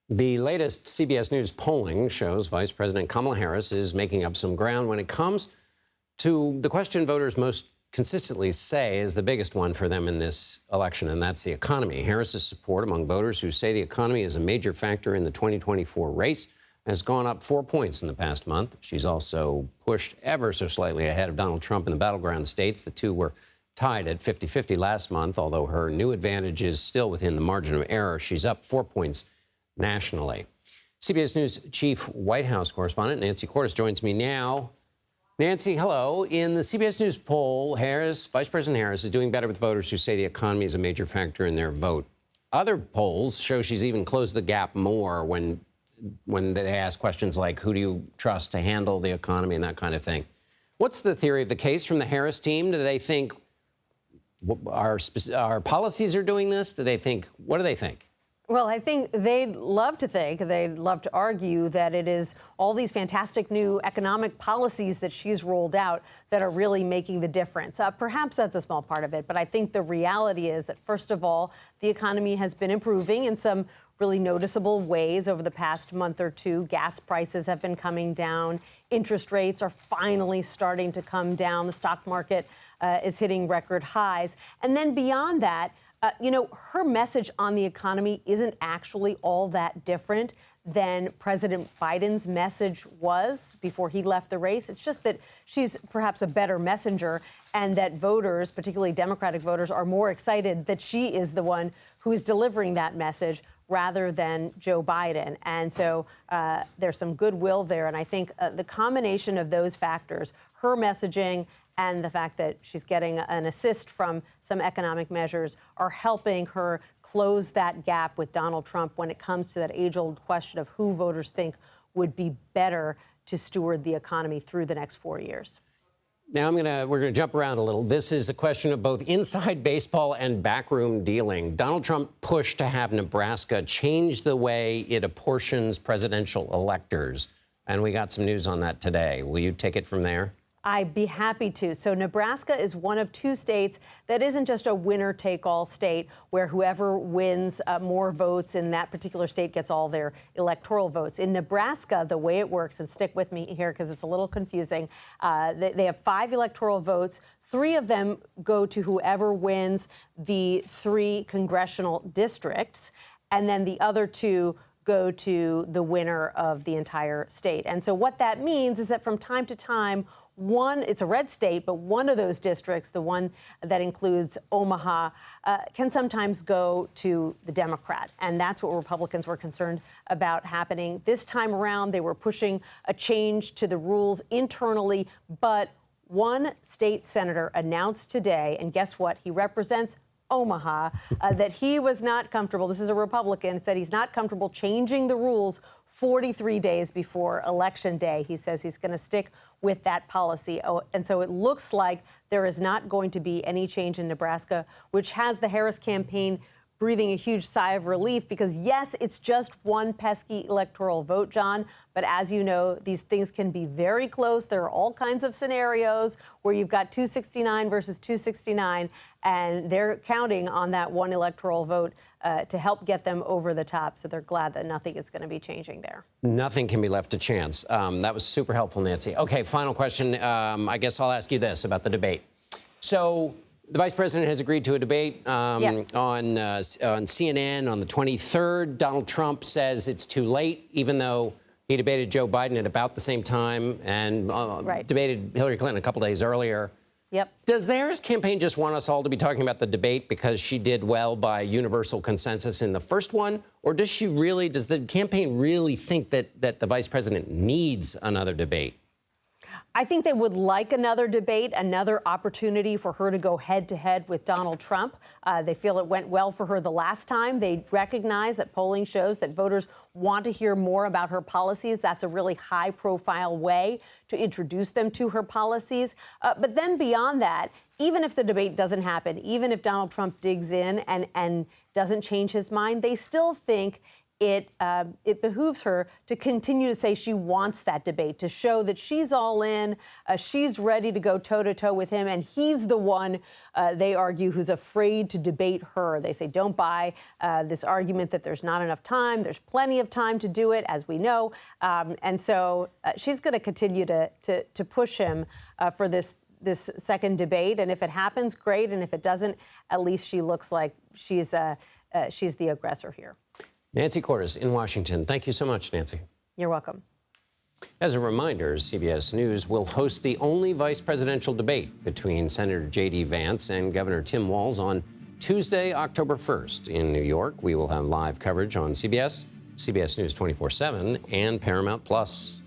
The latest CBS News polling shows Vice President Kamala Harris is making up some ground when it comes to the question voters most consistently say is the biggest one for them in this election, and that's the economy. Harris's support among voters who say the economy is a major factor in the 2024 race has gone up 4 points in the past month. She's also pushed ever so slightly ahead of Donald Trump in the battleground states. The two were tied at 50-50 last month, although her new advantage is still within the margin of error. She's up 4 points nationally. CBS News chief White House correspondent Nancy Cordes joins me now. Nancy, hello. In the CBS News poll, Vice President Harris is doing better with voters who say the economy is a major factor in their vote. Other polls show she's even closed the gap more when they ask questions like, who do you trust to handle the economy and that kind of thing. What's the theory of the case from the Harris team? Do they think our policies are doing this? What do they think? Well, I think they'd love to argue that it is all these fantastic new economic policies that she's rolled out that are really making the difference. Perhaps that's a small part of it, but I think the reality is that, first of all, the economy has been improving in some really noticeable ways over the past month or two. Gas prices have been coming down. Interest rates are finally starting to come down. The stock market is hitting record highs. And then beyond that, her message on the economy isn't actually all that different than President Biden's message was before he left the race. It's just that she's perhaps a better messenger, and that voters, particularly Democratic voters, are more excited that she is the one who is delivering that message rather than Joe Biden. And so there's some goodwill there. And I think the combination of those factors, her messaging and the fact that she's getting an assist from some economic measures, are helping her close that gap with Donald Trump when it comes to that age-old question of who voters think would be better to steward the economy through the next 4 years. Now we're gonna jump around a little. This is a question of both inside baseball and backroom dealing. Donald Trump pushed to have Nebraska change the way it apportions presidential electors, and we got some news on that today. Will you take it from there? I'd be happy to. So Nebraska is one of two states that isn't just a winner-take-all state where whoever wins more votes in that particular state gets all their electoral votes. In Nebraska, the way it works, and stick with me here because it's a little confusing, they have 5 electoral votes. 3 of them go to whoever wins the 3 congressional districts, and then the other 2 go to the winner of the entire state. And so what that means is that from time to time, it's a red state, but one of those districts, the one that includes Omaha, can sometimes go to the Democrat. And that's what Republicans were concerned about happening. This time around, they were pushing a change to the rules internally, but one state senator announced today, and guess what? He represents Omaha, that he was not comfortable. This is a Republican, said he's not comfortable changing the rules 43 days before Election Day. He says he's going to stick with that policy. And so it looks like there is not going to be any change in Nebraska, which has the Harris campaign breathing a huge sigh of relief because, yes, it's just one pesky electoral vote, John. But as you know, these things can be very close. There are all kinds of scenarios where you've got 269 versus 269, and they're counting on that one electoral vote to help get them over the top. So they're glad that nothing is going to be changing there. Nothing can be left to chance. That was super helpful, Nancy. Okay, final question. I guess I'll ask you this about the debate. So the vice president has agreed to a debate yes. on CNN on the 23rd. Donald Trump says it's too late, even though he debated Joe Biden at about the same time and debated Hillary Clinton a couple days earlier. Yep. Does the Harris campaign just want us all to be talking about the debate because she did well by universal consensus in the first one? Or does the campaign really think that the vice president needs another debate? I think they would like another debate, another opportunity for her to go head-to-head with Donald Trump. They feel it went well for her the last time. They recognize that polling shows that voters want to hear more about her policies. That's a really high-profile way to introduce them to her policies. But then beyond that, even if the debate doesn't happen, even if Donald Trump digs in and doesn't change his mind, they still think it behooves her to continue to say she wants that debate, to show that she's all in, she's ready to go toe-to-toe with him, and he's the one, they argue, who's afraid to debate her. They say, don't buy this argument that there's not enough time. There's plenty of time to do it, as we know. And so she's going to continue to push him for this second debate. And if it happens, great. And if it doesn't, at least she looks like she's the aggressor here. Nancy Cordes in Washington. Thank you so much, Nancy. You're welcome. As a reminder, CBS News will host the only vice presidential debate between Senator J.D. Vance and Governor Tim Walz on Tuesday, October 1st. In New York, we will have live coverage on CBS, CBS News 24/7, and Paramount Plus.